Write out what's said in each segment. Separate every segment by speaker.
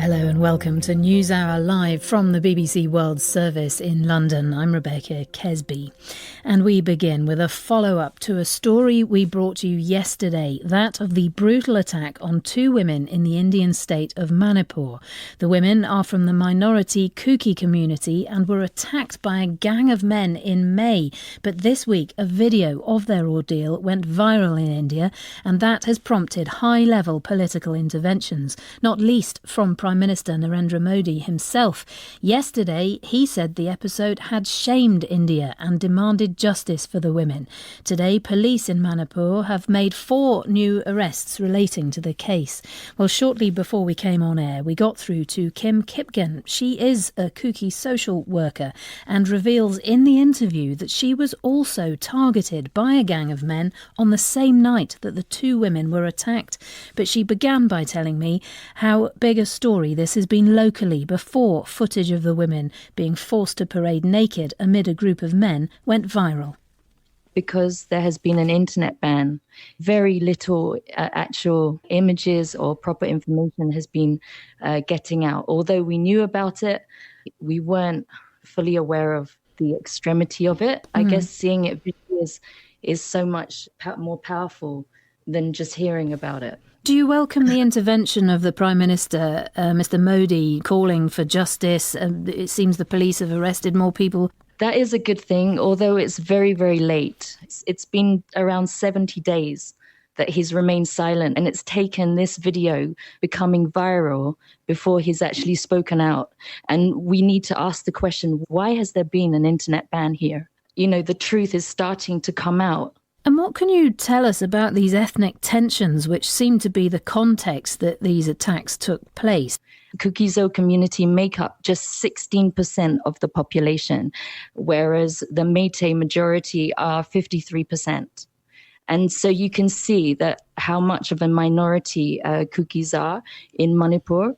Speaker 1: Hello and welcome to NewsHour Live from the BBC World Service in London. I'm Rebecca Kesby. And we begin with a follow-up to a story we brought you yesterday, that of the brutal attack on two women in the Indian state of Manipur. The women are from the minority Kuki community and were attacked by a gang of men in May. But this week, a video of their ordeal went viral in India, and that has prompted high-level political interventions, not least from Prime Minister Narendra Modi himself. Yesterday, he said the episode had shamed India and demanded justice for the women. Today, police in Manipur have made 4 new arrests relating to the case. Well, shortly before we came on air, we got through to Kipgen. She is a Kuki social worker and reveals in the interview that she was also targeted by a gang of men on the same night that the 2 women were attacked. But she began by telling me how big a story this has been locally before footage of the women being forced to parade naked amid a group of men went viral.
Speaker 2: Because there has been an internet ban, very little actual images or proper information has been getting out. Although we knew about it, we weren't fully aware of the extremity of it. I guess seeing it is so much more powerful than just hearing about it.
Speaker 1: Do you welcome the intervention of the Prime Minister, Mr. Modi, calling for justice? It seems the police have arrested more people.
Speaker 2: That is a good thing, although it's very, very late. It's been around 70 days that he's remained silent, and it's taken this video becoming viral before he's actually spoken out. And we need to ask the question, why has there been an internet ban here? You know, the truth is starting to come out.
Speaker 1: And what can you tell us about these ethnic tensions, which seem to be the context that these attacks took place?
Speaker 2: Kukizo community make up just 16% of the population, whereas the Meitei majority are 53%. And so you can see that how much of a minority Kukis are in Manipur.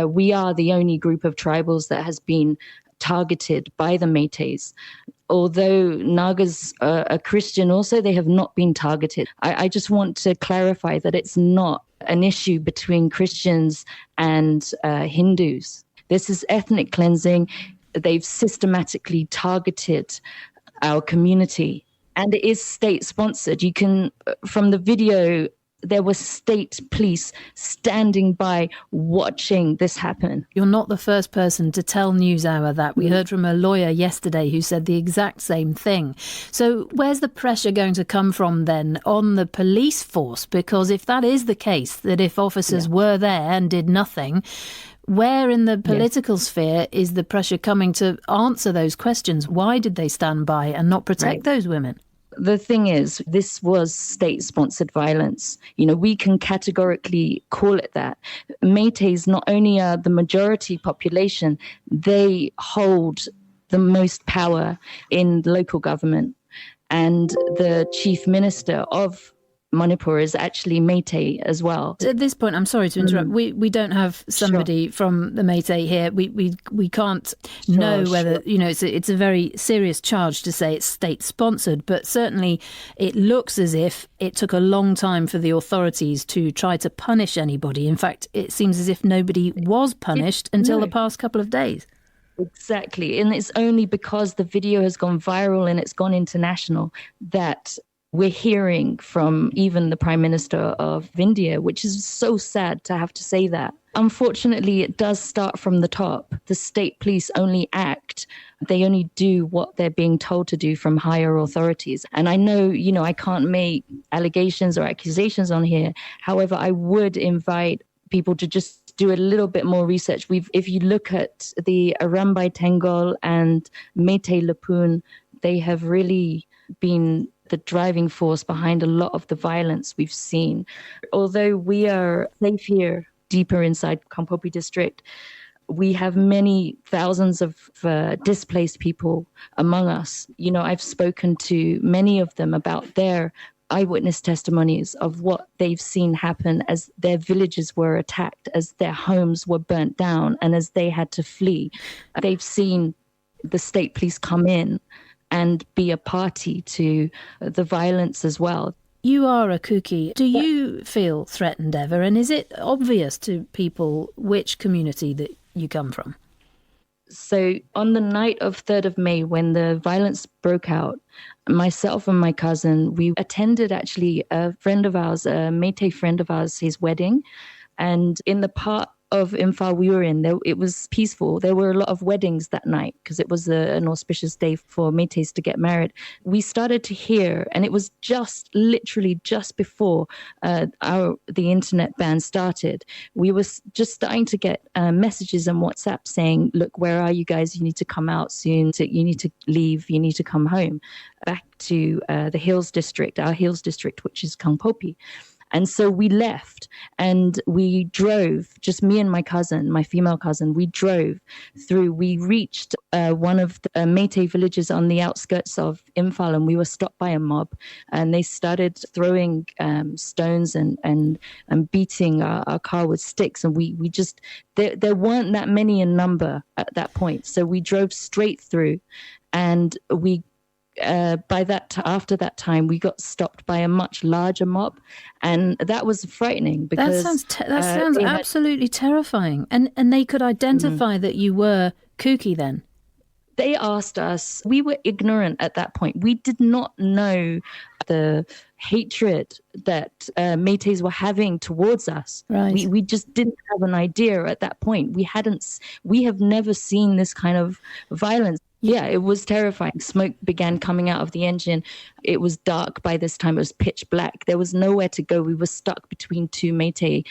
Speaker 2: We are the only group of tribals that has been targeted by the Meiteis. Although Nagas are Christian also, they have not been targeted. I just want to clarify that it's not an issue between Christians and Hindus. This is ethnic cleansing. They've systematically targeted our community. And it is state-sponsored. You can, from the video, there was state police standing by watching this happen.
Speaker 1: You're not the first person to tell NewsHour that. We heard from a lawyer yesterday who said the exact same thing. So where's the pressure going to come from then on the police force? Because if that is the case, that if officers were there and did nothing, where in the political sphere is the pressure coming to answer those questions? Why did they stand by and not protect those women?
Speaker 2: The thing is, this was state-sponsored violence. You know, we can categorically call it that. Meiteis not only are the majority population, they hold the most power in local government. And the chief minister of Manipur is actually Meitei as well.
Speaker 1: At this point, I'm sorry to interrupt. We don't have somebody from the Meitei here. We can't know whether, you know, it's a very serious charge to say it's state-sponsored, but certainly it looks as if it took a long time for the authorities to try to punish anybody. In fact, it seems as if nobody was punished until the past couple of days.
Speaker 2: Exactly. And it's only because the video has gone viral and it's gone international that we're hearing from even the Prime Minister of India, which is so sad to have to say that. Unfortunately, it does start from the top. The state police only act. They only do what they're being told to do from higher authorities. And I know, you know, I can't make allegations or accusations on here. However, I would invite people to just do a little bit more research. If you look at the Arambai Tengol and Meitei Lapun, they have really been the driving force behind a lot of the violence we've seen. Although we are safe here, deeper inside Kampopi district, we have many thousands of displaced people among us. You know, I've spoken to many of them about their eyewitness testimonies of what they've seen happen as their villages were attacked, as their homes were burnt down, and as they had to flee. They've seen the state police come in and be a party to the violence as well.
Speaker 1: You are a Kuki. Do you feel threatened ever? And is it obvious to people which community that you come from?
Speaker 2: So on the night of 3rd of May, when the violence broke out, myself and my cousin, we attended actually a friend of ours, a Métis friend of ours, his wedding. And in the part of Imphal we were in, it was peaceful. There were a lot of weddings that night because it was an auspicious day for Métis to get married. We started to hear, and it was literally just before the internet ban started. We were just starting to get messages on WhatsApp saying, look, where are you guys? You need to come out soon. You need to leave. You need to come home back to the Hills District, our Hills District, which is Kangpopi. And so we left and we drove, just me and my cousin, my female cousin, we drove through. We reached one of the Métis villages on the outskirts of Imphal, and we were stopped by a mob, and they started throwing stones and beating our car with sticks. And we just, there weren't that many in number at that point. So we drove straight through, and we after that time, we got stopped by a much larger mob, and that was frightening because
Speaker 1: that sounds absolutely terrifying. And they could identify that you were Kuki then.
Speaker 2: They asked us. We were ignorant at that point. We did not know the hatred that Métis were having towards us.
Speaker 1: Right.
Speaker 2: We just didn't have an idea at that point. We have never seen this kind of violence. Yeah, it was terrifying. Smoke began coming out of the engine. It was dark by this time. It was pitch black. There was nowhere to go. We were stuck between two Métis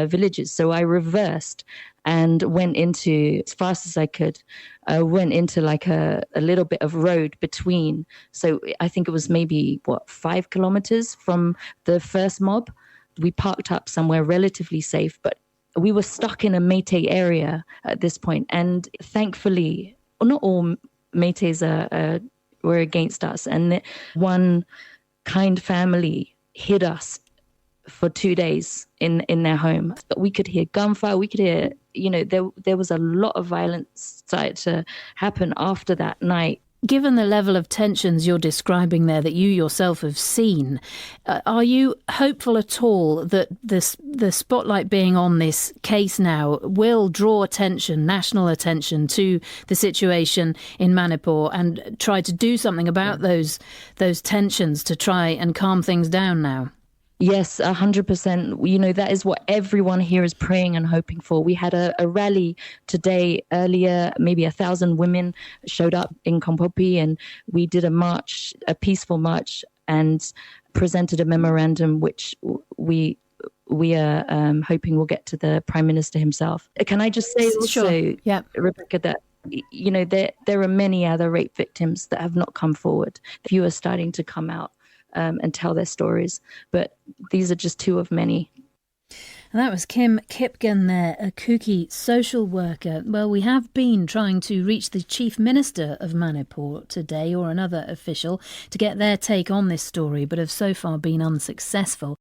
Speaker 2: villages. So I reversed and went into, as fast as I could, went into like a little bit of road between. So I think it was maybe, 5 kilometers from the first mob. We parked up somewhere relatively safe, but we were stuck in a Métis area at this point. And thankfully, not all Métis were against us. And one kind family hid us for 2 days in their home. But we could hear gunfire. We could hear, there was a lot of violence started to happen after that night.
Speaker 1: Given the level of tensions you're describing there that you yourself have seen, are you hopeful at all that the spotlight being on this case now will draw national attention to the situation in Manipur and try to do something about those tensions to try and calm things down now?
Speaker 2: Yes, 100%. That is what everyone here is praying and hoping for. We had a rally today earlier, maybe 1,000 women showed up in Kangpopi, and we did a peaceful march, and presented a memorandum which we are hoping will get to the Prime Minister himself. Can I just say also,
Speaker 1: sure. Yeah.
Speaker 2: Rebecca, that there are many other rape victims that have not come forward. Few are starting to come out and tell their stories, but these are just two of many.
Speaker 1: And that was Kim Kipgen there, a Kuki social worker. Well, we have been trying to reach the Chief Minister of Manipur today, or another official, to get their take on this story, but have so far been unsuccessful.